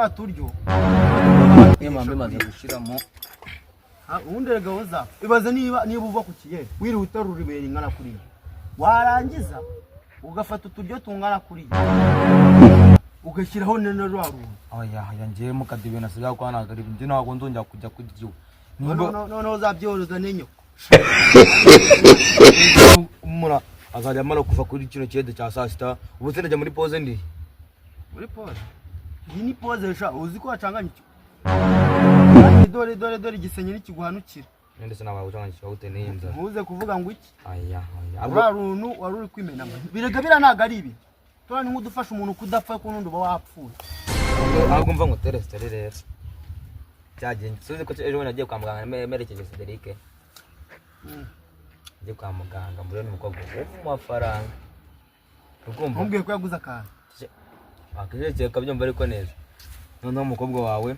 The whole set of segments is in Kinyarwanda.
turiya turyo Mwemambe maze gushiramo undi gahoza ibaze niba uva ku kiye wiri uterura ibere ingana kuri warangiza ugafata uturyo tungana kuri ugashyiraho nene rwaru oya ngiye mu kadibe nasiga kwa nagari ndi nago ndonja kujya kuryo no zabyoroza nenyoko umura azajya amara kuva kuri kino cyede cya sasita ubu se najya muri pause ndi muri pause iyi ni pause sha uzi ko wacanganya icyo dore igisenye n'ikiguhanukira nende se nabaye ucanganya cyo gute neza muze kuvuga ngo iki aya ararunu waruri kwimena birega biranaga ari ibi tona nk'udufasha umuntu kudapfa ko nundi uba wapfuye ahubwo mva ngo terestere rero cyagenze suzi ko ejo nagiye kwa muganga merekeje Cedric ngiye kwa muganga muri n'umukobwa w'amafaranga ukumva umbwiye ko yaguze akantu akije kabyumva ariko neza noneho umukobwa wawe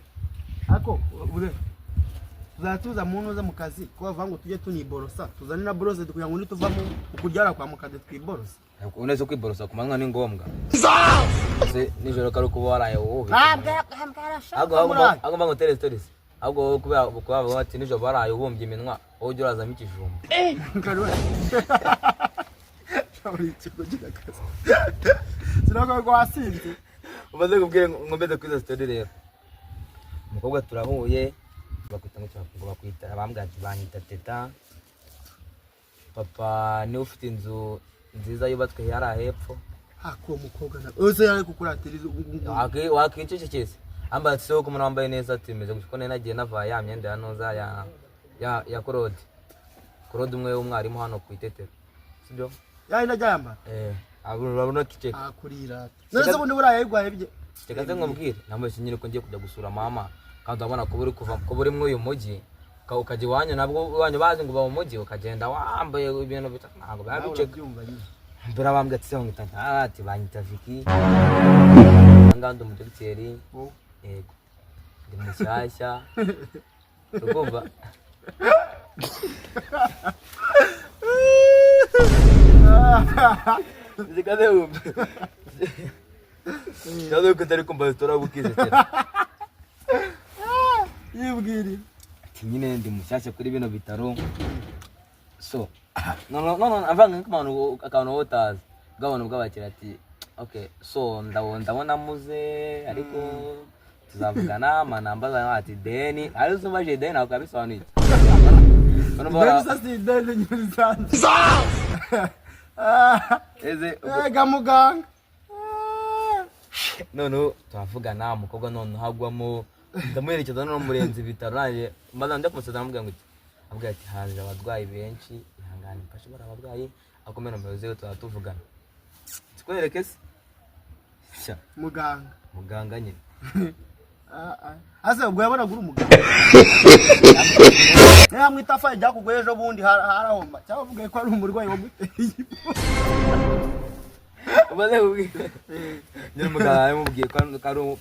ako ure tuzatuza muntu za mu kazi ko bavuga ngo tujye tuniborosa tuzane na brose kugira ngo nituvamo ukuryara kwa mukade twiborosa uneze kwiborosa ku manywa ni ngombwa se nijoro kari kuba waraye wowe agomba ngo tere stories ahubwo kuba bati nijoro baraye ubumbye iminwa wowe ujya urazamo ikijumba sinako ko wasinze umaze kubwira ngo mbeze kwiza story rero umukobwa turahuye bakwita ngo bakwita abambwa banyita teta papa ni ufite inzu nziza yubatswe yari hepfo ako mukobwa na ose yari kukuratiriza wakicecekeze amba tse ko umuntu wambaye neza timeze guko nagiye nava ya myenda ya noza ya Claude umwe w'umwarimu hano ku Itetero sibyo yayi najyamba urabona kiceka akurira neze bundi buraye yigwaye bye kiceka ze ngomubwire namwese nyine ko ngiye kujya gusura mama kandi abana ko buri kuva ko buri mwe uyu mujyi ukaje wanyu nabwo wanyu bazi ngo ba mu mujyi ukagenda wambaye ibintu ntago babiceka mbere bambwe ati ngo tanta ati banyita Viki ngando mu dogiteri yego ndi mushyashya tugomba zikade umbe cyado ko tari kumba tora bukize cyane yibwiri nyine ndi mushyashya kuri bino bitaro so no avanga nk'abantu akantu wotaza gabano bw'abakira ati okay so ndabona muze ariko tuzavugana manamba ati deni ari sumaje deni akabisobanuye bano bara si deni nyirisanze eze muganga none turavugana umukobwa none hagwamo ndamuherekeza no murenzi bitaro naje mbaza ndakumuseza namubwira ngo abwira ati hanze abadwayi benshi ihangane kashobora abadwayi akomera umuyobozi tuvugana sikwereke se muganga nyine ase ubwo yabona guru muganga mwitafa ijya kugwe ejo bundi harahomba cyangwa uvuga ko ari umurwayi waguteye ubaze ubwira nyine muganga yamubwiye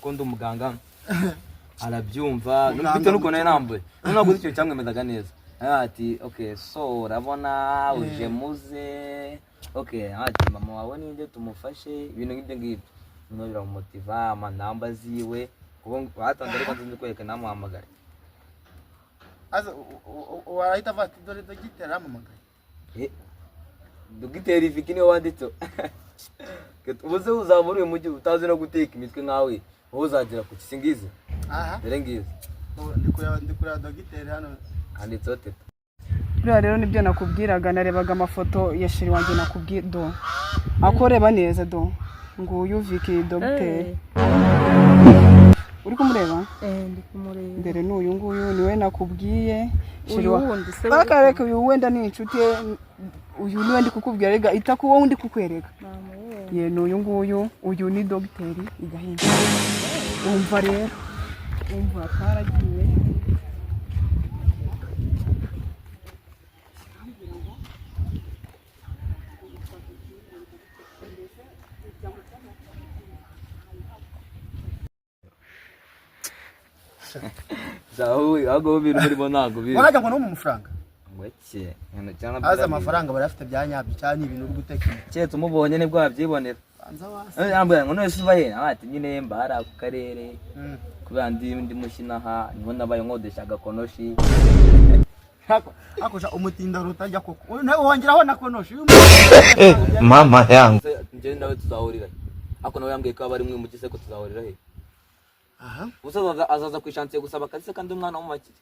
ko ndi umuganga arabyumva n'ubite nuko naye nambuye none guzi cyo cyamwemezaga neza ati okay so urabona uje muze okay ati mama wawe ninde tumufashe ibintu nk'ibyo ngibyo none biramumotiva amanamba ziwe kuko batanze ariko nzi kwereka namuhamagara aza warahita vati dore dogiteri amamagaye dogiteri Viki niwe wanditse ubuze uzamura uyu mujyi utazi no guteka imitwe nkawe wowe uzagira ku kisingize dore ngize ndikureba dogiteri hano handitseho teta buriya rero nibyo nakubwiraga narebaga amafoto ya sheri wanjye nakubwiye do akoreba neza do nguyu Viki dogiteri uri kumureba ndi kumureba mbere n'uyu nguyu niwe nakubwiye sheri wundi se bakareka uyu wenda ni inshuti uyu niwe ndi kukubwira rega ita ko wowe ndi kukwereka ye n'uyu nguyu uyu ni dogiteri igahinda umva rero umva karagiye zawe ago bintu muri nago biri wajya ngo no mu mafaranga ngweke cyana aza amafaranga barafite byanyabyo cyane ibintu uri guteka cyetse umubonye nibwo wabyibonera anza wase yambaye ngo none sibaye ati nyine mbara ku karere kubera ndi mushinaha niho nabaye nkodesha agakonoshi akosha umutinda rutajya koko nawe wongeraho nakonoshi mama yangu nje nawe tuzahurira ako nawe yambwiye ko bari mwe mu giseko tuzahurira he aha usaza azaza ku chantier gusaba akazi kandi umwana wo makiri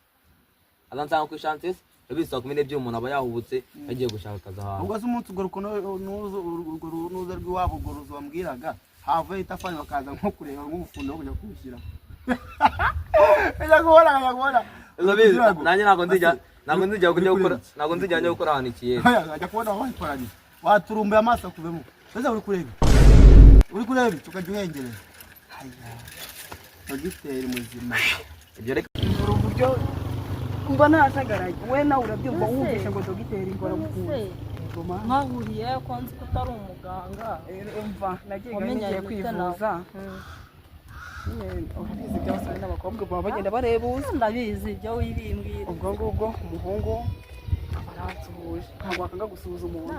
azanzanga ku chantier ebisa kumene byo umuntu aba yahubutse yagiye gushaka akazi aha ubwo se umunsi ugoro kono nuzo rw'iwabo gorozo bambwiraga have itafanya bakaza nko kureba nk'ubufundo kujya kubishyira yagora nanjye ntabwo nzijya kujya gukora ahantu ikiye ajya kubona wayikoranye waturumbuye amaso akuvemo ese uri kureba tukajya uhengereza dogiteri muzima ibyo reka uburyo mba nasagaraye we nawe urabyumva wumvishe ngo dogiteri ngora mukuru nkahuriye ko nzi ko utari umuganga umva nagiye kwivuza ubizi by'abasore n'abakobwa baba bagenda barebuza ndabizi ibyo wibimbwira ubwo ngubwo umuhungu aransuhuje ntabwo wakanga gusuhuza umuntu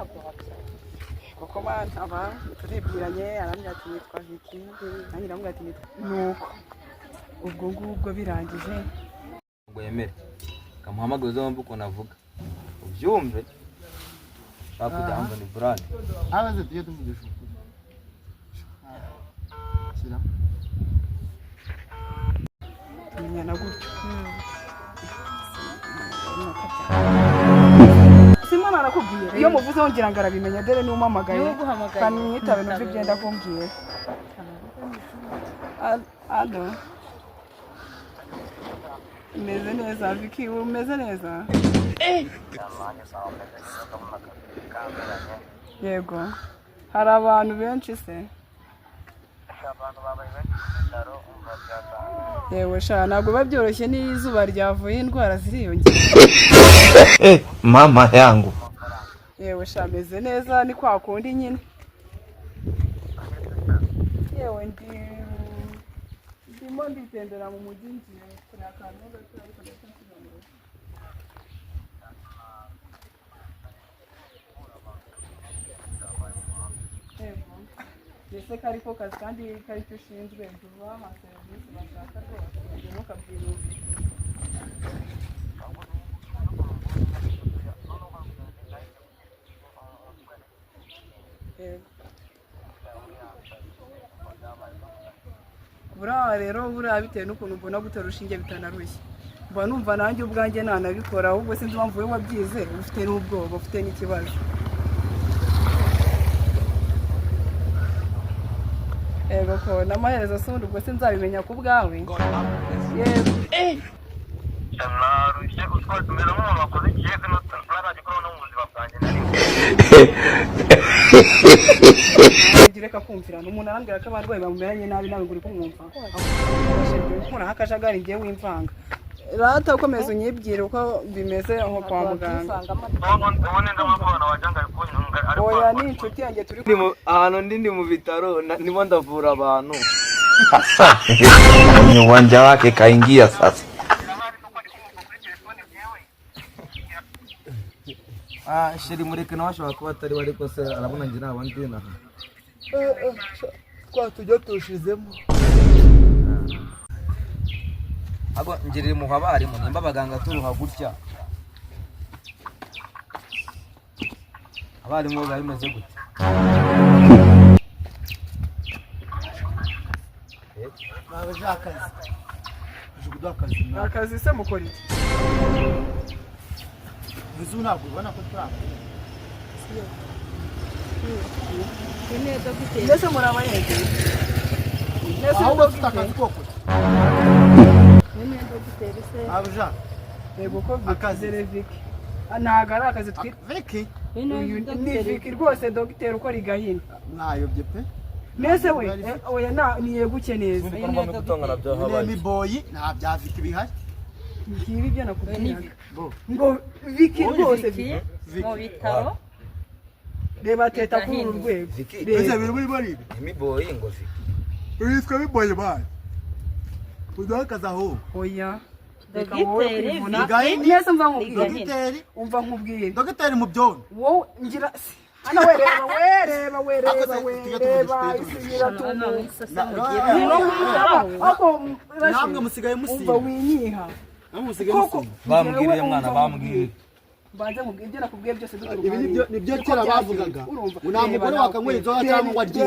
kuko aba turibwiranye arambwira ati nitwa Vicky nanjye ndamubwira ati nitwa nuko ubwo ngubwo birangije ngo yemere kamuhamagaza wumva ukuntu avuga ubyumve shaka kujya hamba ni Brad abaze tujye tuvugisha sira tumenyana gutyo Simona arakubwiye iyo muvuze wongera ngo arabimenya dore n'umamagaye kandi mwitabe n'ubyo byenda kumbwira alo meze neza Vicky umeze neza yego hari abantu benshi se yewe sha ntabwo biba byoroshye n'izuba ryavuye indwara ziriyongera mama yangu yewe sha meze neza ni kwa kundi nyine yewe ndimo nditendera mu mujyi ngiye kuri akantu gato ariko ndakisobanura ese kari ko kazi kandi kari cyo ushinzwe tubaha serivisi bashaka rwose ugenda ukabyibuza buriya bitewe n'ukuntu mbona gutera urushinge bitanarushye mba numva nanjye ubwanjye nanabikora ahubwo sinzi impamvu wowe wabyize ufite n'ubwoba ufite n'ikibazo yego ko n'amaherezo asundi ubwo sinzabimenya ku bwawe yego narushye utwatsi umeze nk'umuntu wakoze ikiyezi ntaragikora no mu buzima bwanjye reka kumvirana umuntu arambwira ko abarwayi bamumeranye nabi nawe ngo uri kumwumva nkuraho akajagari ngiye wimvanga rata ukomeza unyibwire uko bimeze aho kwa muganga oya ni inshuti yanjye turi ahantu ndi mu bitaro ndimo ndavura abantu uwanja wake kaingia sasa sheri mureke nawe ashobora kuba atari we ariko se arabona njye naba ndi naha twatujya tushizemo ago ngirira mu habarimu nimba abaganga turuha gutya abarimu bo bimeze gutya baje akazi se mukora iki bizu ntabwo ubona ko turanga mbese muri abayegeye ahubwo dufite akazi koko abuja yego ko akazi Vicky ntabwo ari akazi twita Vicky ni Vicky rwose dogiteri ukora igahini mwayobye pe mbese we oya niyeguke neza ni boyi nta bya Vicky bihari ngibi ibyo nakubwiraga ngo Vicky rwose mu bitaro reba teta kuri uru rwego ese biri muri bari imiboyi ngo Vicky witwa biboye bari udakaza aho oya dogiteri neza mva nkubwire dogiteri umva nkubwire dogiteri mu byondo wowe ngira Ana wereba isigira namwe musigaye musimba winyiha musigaye bambwiriye mwana bambwiriye banze mubwire ibyo nakubwiye byose ibi nibyo kera bavugaga nta mugore wakanywera inzoga cyangwa ngo arye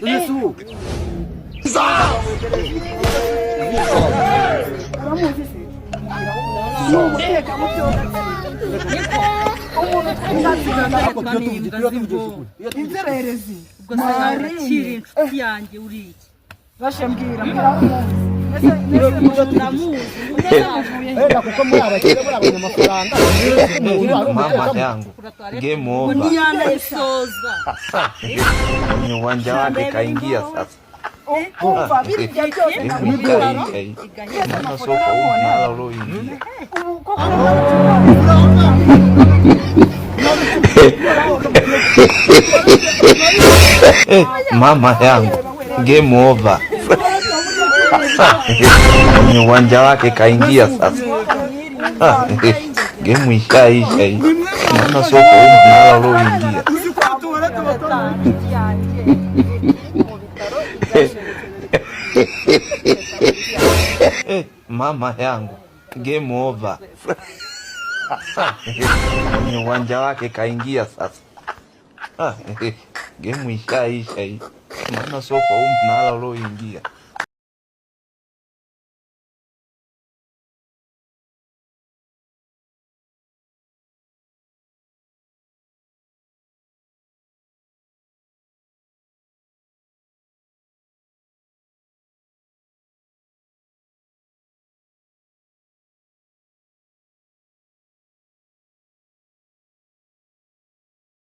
Yesu aramuzi se umuteka mutyo inzererezi Mari inshuti yanjye uriye bashambwira kuko muri abakire muri abanyamafaranga Mama yangu. Game over. Kwenye uwanja wake kaingia sasa. umva birya byose Mama soko unala uloingia. Mama yangu. Game over. Kwenye uwanja wake kaingia sasa. Game ishaisha hii. Mama soko unala uloingia. Mama yangu. Game over. Kwenye uwanja wake kaingia sasa. Game ishaisha hii. Mama soko unala uloingia.